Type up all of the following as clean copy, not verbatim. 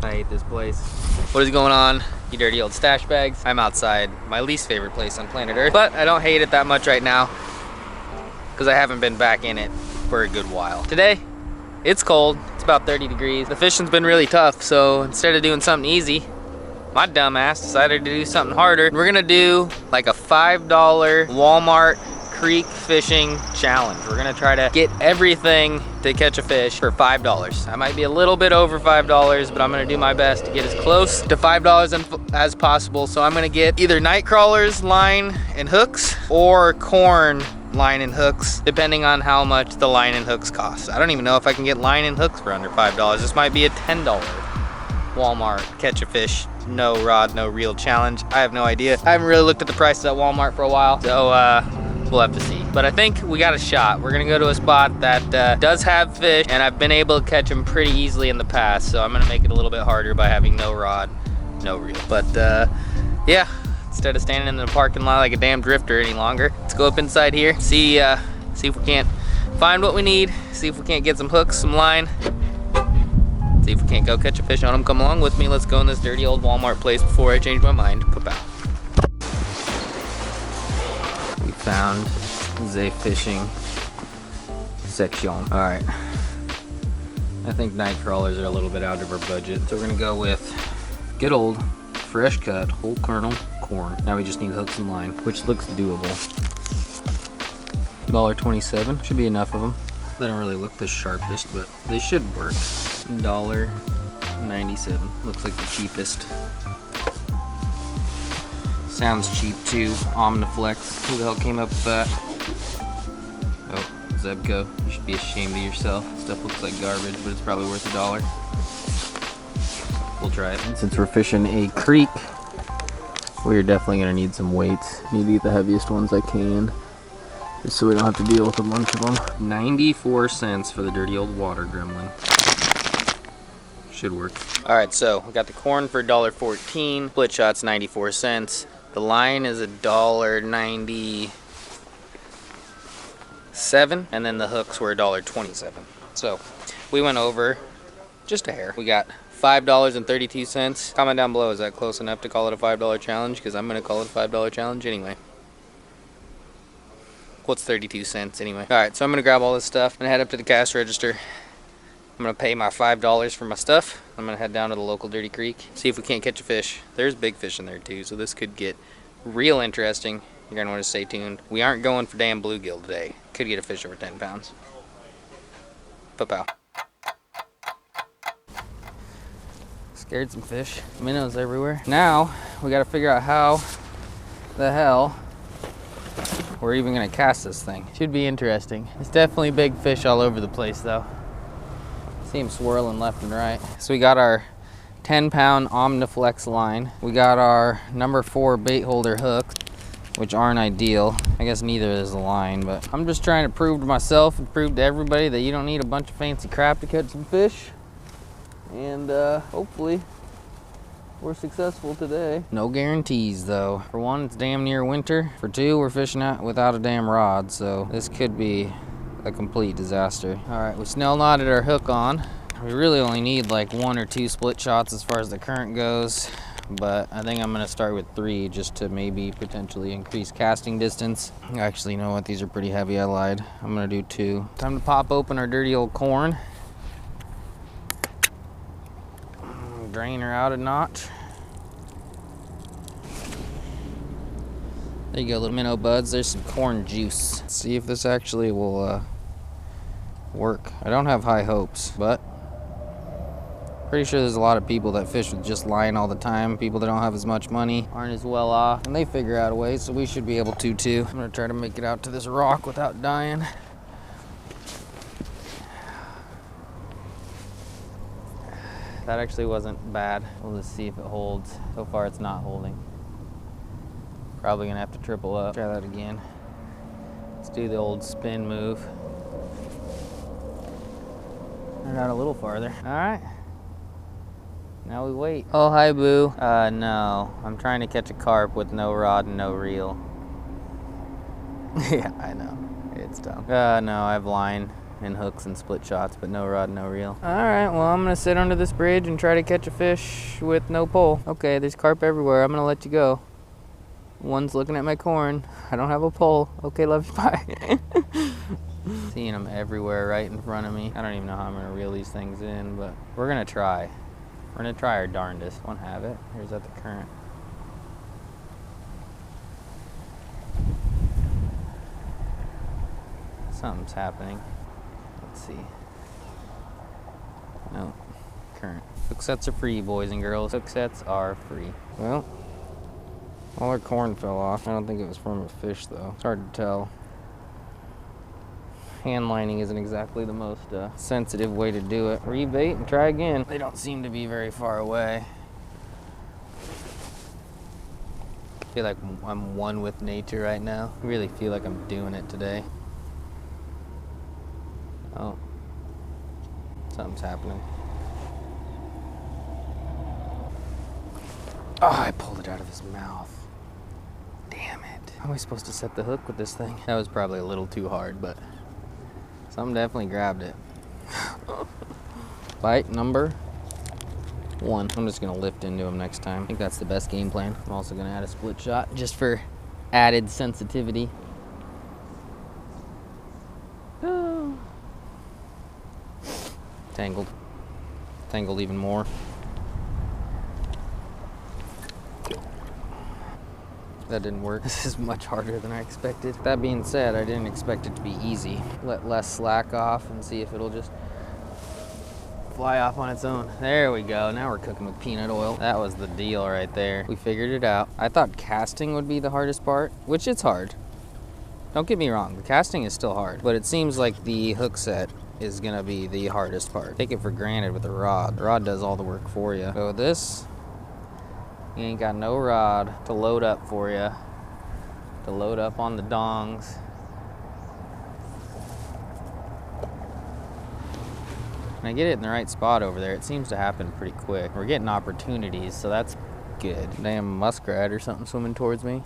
I hate this place. What is going on, you dirty old stash bags? I'm outside, my least favorite place on planet Earth, but I don't hate it that much right now because I haven't been back in it for a good while. Today, it's cold, it's about 30 degrees. The fishing's been really tough, so instead of doing something easy, my dumb ass decided to do something harder. We're gonna do like a $5 Walmart creek fishing challenge. We're gonna try to get everything to catch a fish for $5. I might be a little bit over $5, but I'm gonna do my best to get as close to $5 as possible. So I'm gonna get either night crawlers, line and hooks, or corn line and hooks, depending on how much the line and hooks cost. I don't even know if I can get line and hooks for under $5. This might be a $10 Walmart catch a fish, no rod, no reel challenge. I have no idea. I haven't really looked at the prices at Walmart for a while, so we'll have to see. But I think we got a shot. We're gonna go to a spot that does have fish, and I've been able to catch them pretty easily in the past, so I'm gonna make it a little bit harder by having no rod, no reel. But yeah, instead of standing in the parking lot like a damn drifter any longer, let's go up inside here, see if we can't find what we need, see if we can't get some hooks, some line, see if we can't go catch a fish on them. Come along with me. Let's go in this dirty old Walmart place before I change my mind. Pa-pow. We found the fishing section. All right. I think night crawlers are a little bit out of our budget, so we're gonna go with good old fresh cut whole kernel corn. Now we just need hooks and line, which looks doable. $1.27 should be enough of them. They don't really look the sharpest, but they should work. $1.97 looks like the cheapest. Sounds cheap too. Omniflex. Who the hell came up with that? Oh, Zebco. You should be ashamed of yourself. Stuff looks like garbage, but it's probably worth $1. We'll try it. And since we're fishing a creek, we're definitely gonna need some weights. Need to get the heaviest ones I can, just so we don't have to deal with a bunch of them. 94 cents for the dirty old water gremlin. Should work. All right, so we got the corn for $1.14. Split shot's 94 cents. The line is $1.97, and then the hooks were $1.27. So we went over just a hair. We got $5.32. Comment down below, is that close enough to call it a $5 challenge? Because I'm gonna call it a $5 challenge anyway. What's 32 cents anyway? All right, so I'm gonna grab all this stuff and head up to the cash register. I'm gonna pay my $5 for my stuff. I'm gonna head down to the local dirty creek, see if we can't catch a fish. There's big fish in there too, so this could get real interesting. You're gonna wanna stay tuned. We aren't going for damn bluegill today. Could get a fish over 10 pounds. Pa-pow. Scared some fish. Minnows everywhere. Now, we gotta figure out how the hell we're even gonna cast this thing. Should be interesting. It's definitely big fish all over the place though. See him swirling left and right. So we got our 10-pound Omniflex line. We got our number 4 bait holder hooks, which aren't ideal. I guess neither is the line, but I'm just trying to prove to myself and prove to everybody that you don't need a bunch of fancy crap to catch some fish. And hopefully we're successful today. No guarantees though. For one, it's damn near winter. For two, we're fishing out without a damn rod, so this could be a complete disaster. All right, we snell knotted our hook on. We really only need like 1 or 2 split shots as far as the current goes, but I think I'm gonna start with 3 just to maybe potentially increase casting distance. Actually, you know what? These are pretty heavy, I lied. I'm gonna do 2. Time to pop open our dirty old corn. Drain her out a notch. There you go, little minnow buds. There's some corn juice. Let's see if this actually will work. I don't have high hopes, but pretty sure there's a lot of people that fish with just line all the time. People that don't have as much money, aren't as well off, and they figure out a way, so we should be able to too. I'm gonna try to make it out to this rock without dying. That actually wasn't bad. We'll just see if it holds. So far it's not holding. Probably gonna have to triple up. Try that again. Let's do the old spin move. Turn it out a little farther. All right. Now we wait. Oh, hi, boo. No. I'm trying to catch a carp with no rod and no reel. Yeah, I know. It's dumb. No, I have line. and hooks and split shots, but no rod, no reel. All right, well, I'm gonna sit under this bridge and try to catch a fish with no pole. Okay, there's carp everywhere. I'm gonna let you go. One's looking at my corn. I don't have a pole. Okay, love you, bye. Seeing them everywhere right in front of me. I don't even know how I'm gonna reel these things in, but we're gonna try. We're gonna try our darndest. One have it. Here's at the current. Something's happening. Let's see. No, current. Hook sets are free, boys and girls. Hook sets are free. Well, all our corn fell off. I don't think it was from a fish though. It's hard to tell. Hand lining isn't exactly the most sensitive way to do it. Rebait and try again. They don't seem to be very far away. I feel like I'm one with nature right now. I really feel like I'm doing it today. Oh, something's happening. Oh, I pulled it out of his mouth. Damn it. How am I supposed to set the hook with this thing? That was probably a little too hard, but something definitely grabbed it. Bite number 1. I'm just gonna lift into him next time. I think that's the best game plan. I'm also gonna add a split shot just for added sensitivity. Oh. Tangled. Tangled even more. That didn't work. This is much harder than I expected. That being said, I didn't expect it to be easy. Let less slack off and see if it'll just fly off on its own. There we go. Now we're cooking with peanut oil. That was the deal right there. We figured it out. I thought casting would be the hardest part, which it's hard. Don't get me wrong, the casting is still hard, but it seems like the hook set is gonna be the hardest part. Take it for granted with the rod. The rod does all the work for you. So with this, you ain't got no rod to load up for you, to load up on the dongs. When I get it in the right spot over there, it seems to happen pretty quick. We're getting opportunities, so that's good. Damn muskrat or something swimming towards me.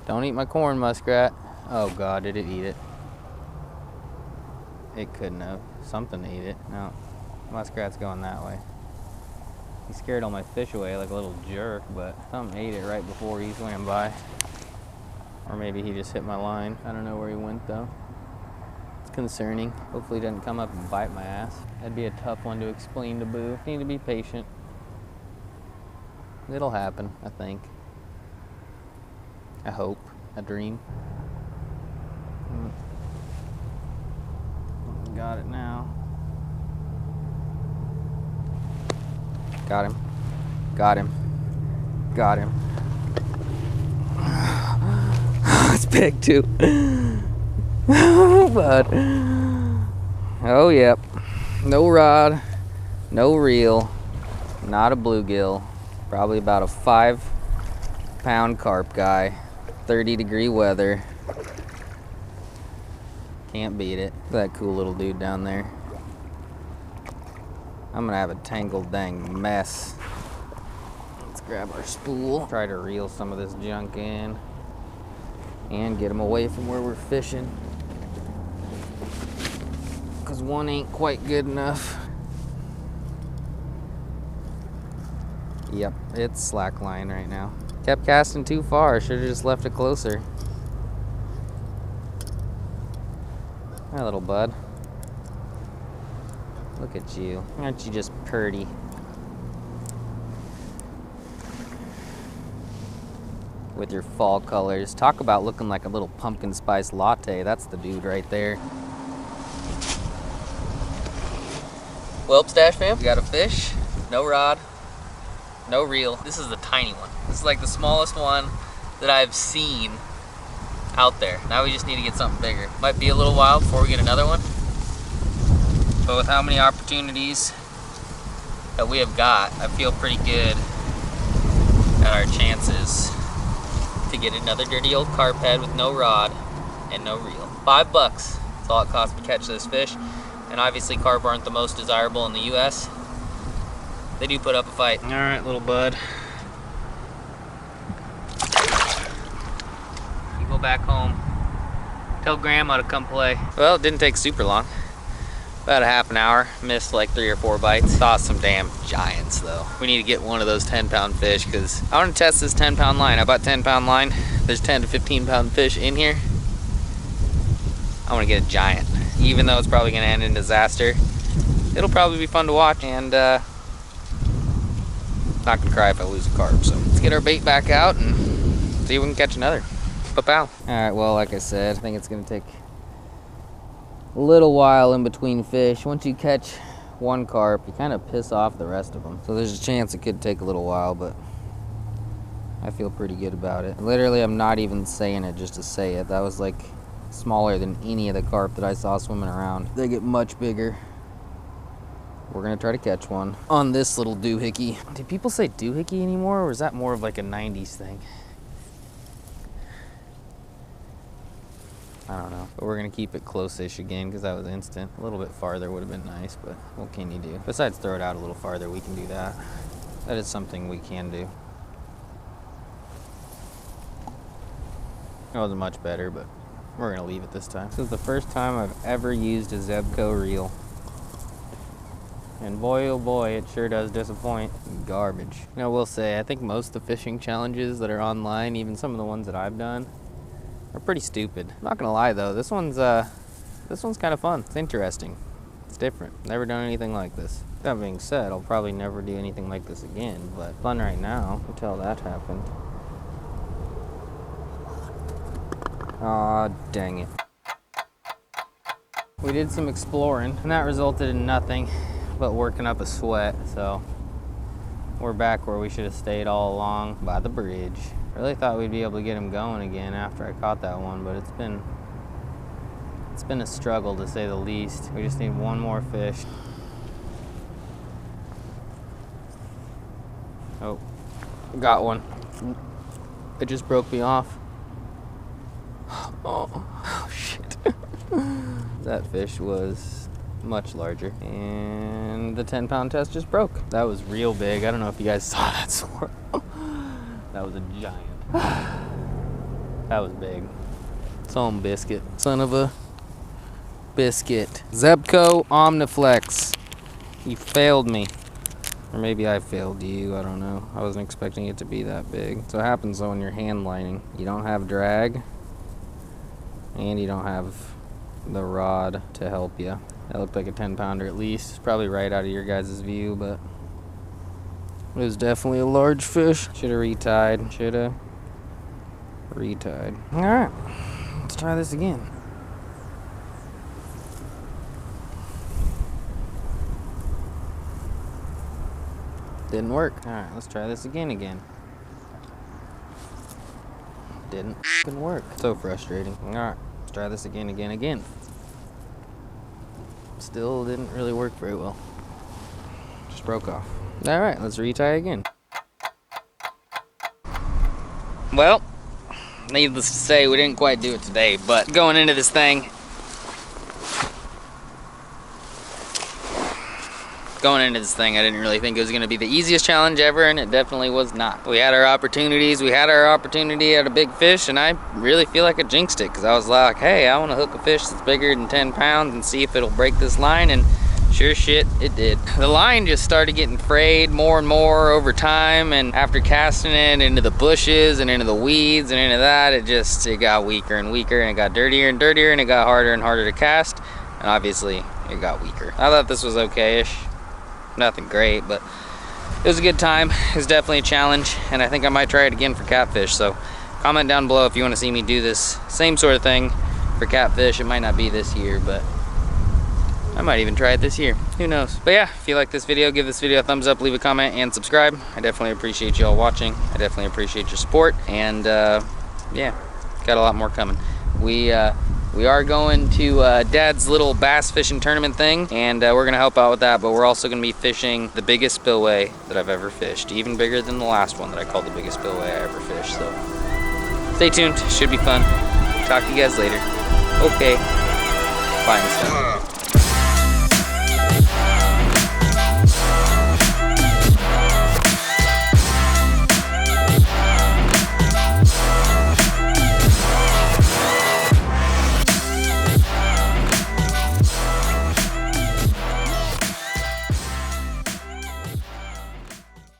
Don't eat my corn, muskrat. Oh God, did it eat it? It couldn't have. Something ate it. No, muskrat's going that way. He scared all my fish away like a little jerk, but something ate it right before he swam by. Or maybe he just hit my line. I don't know where he went though. It's concerning. Hopefully he doesn't come up and bite my ass. That'd be a tough one to explain to Boo. Need to be patient. It'll happen, I think. I hope. A dream. Got it now. Got him. Got him. Got him. It's big too. But oh yep. No rod, no reel, not a bluegill. Probably about a 5-pound carp guy. 30-degree weather. Can't beat it. Look at that cool little dude down there. I'm gonna have a tangled dang mess. Let's grab our spool. Try to reel some of this junk in and get them away from where we're fishing. Cause one ain't quite good enough. Yep, it's slack line right now. Kept casting too far, should've just left it closer. Hi, little bud. Look at you. Aren't you just pretty? With your fall colors. Talk about looking like a little pumpkin spice latte. That's the dude right there. Well, Stache fam, we got a fish, no rod, no reel. This is the tiny one. This is like the smallest one that I've seen out there. Now we just need to get something bigger. Might be a little while before we get another one. But with how many opportunities that we have got, I feel pretty good at our chances to get another dirty old carp head with no rod and no reel. $5, that's all it costs to catch this fish. And obviously carp aren't the most desirable in the US. They do put up a fight. All right, little bud. You go back home. Tell Grandma to come play. Well, it didn't take super long. About a half an hour, missed like 3 or 4 bites. Saw some damn giants though. We need to get one of those 10-pound fish because I want to test this 10-pound line. I bought 10-pound line. There's 10 to 15-pound fish in here. I want to get a giant. Even though it's probably going to end in disaster, it'll probably be fun to watch, and not going to cry if I lose a carp. So let's get our bait back out and see if we can catch another. Pa-pow. Alright, well, like I said, I think it's going to take a little while in between fish. Once you catch one carp, you kind of piss off the rest of them. So there's a chance it could take a little while, but I feel pretty good about it. Literally, I'm not even saying it just to say it. That was like smaller than any of the carp that I saw swimming around. They get much bigger. We're gonna try to catch one on this little doohickey. Do people say doohickey anymore, or is that more of like a 90s thing? I don't know, but we're gonna keep it close-ish again because that was instant. A little bit farther would have been nice, but what can you do? Besides throw it out a little farther, we can do that. That is something we can do. That wasn't much better, but we're gonna leave it this time. This is the first time I've ever used a Zebco reel. And boy, oh boy, it sure does disappoint. Garbage. You know, I will say, I think most of the fishing challenges that are online, even some of the ones that I've done, are pretty stupid. I'm not gonna lie though, this one's kind of fun. It's interesting. It's different. Never done anything like this. That being said, I'll probably never do anything like this again, but fun right now until that happened. Aw, dang it. We did some exploring, and that resulted in nothing but working up a sweat, so we're back where we should have stayed all along, by the bridge. Really thought we'd be able to get him going again after I caught that one, but it's been a struggle to say the least. We just need one more fish. Oh, got one. It just broke me off. Oh shit. That fish was much larger, and the 10-pound test just broke. That was real big. I don't know if you guys saw that swirl. That was a giant. That was big. Some biscuit. Son of a biscuit. Zebco Omniflex. You failed me. Or maybe I failed you, I don't know. I wasn't expecting it to be that big. So it happens though when you're hand lining. You don't have drag, and you don't have the rod to help you. That looked like a 10-pounder at least. It's probably right out of your guys' view, but it was definitely a large fish. Should have retied. Should have retied. All right, let's try this again. Didn't work. All right, let's try this again. Didn't work. So frustrating. All right, let's try this again. Still didn't really work very well. Just broke off. All right, let's retie again. Well, needless to say, we didn't quite do it today, but going into this thing, I didn't really think it was going to be the easiest challenge ever, and it definitely was not. We had our opportunities. We had our opportunity at a big fish, and I really feel like I jinxed it, because I was like, hey, I want to hook a fish that's bigger than 10 pounds and see if it'll break this line, and sure shit, it did. The line just started getting frayed more and more over time, and after casting it into the bushes and into the weeds and into that, it got weaker and weaker, and it got dirtier and dirtier, and it got harder and harder to cast, and obviously it got weaker. I thought this was okay-ish. Nothing great, but it was a good time. It was definitely a challenge, and I think I might try it again for catfish. So comment down below if you want to see me do this same sort of thing for catfish. It might not be this year, but I might even try it this year. Who knows? But yeah, if you like this video, give this video a thumbs up, leave a comment, and subscribe. I definitely appreciate you all watching. I definitely appreciate your support, and yeah, got a lot more coming. We are going to Dad's little bass fishing tournament thing, and we're going to help out with that, but we're also going to be fishing the biggest spillway that I've ever fished, even bigger than the last one that I called the biggest spillway I ever fished. So stay tuned, should be fun. Talk to you guys later. Okay, bye and stuff.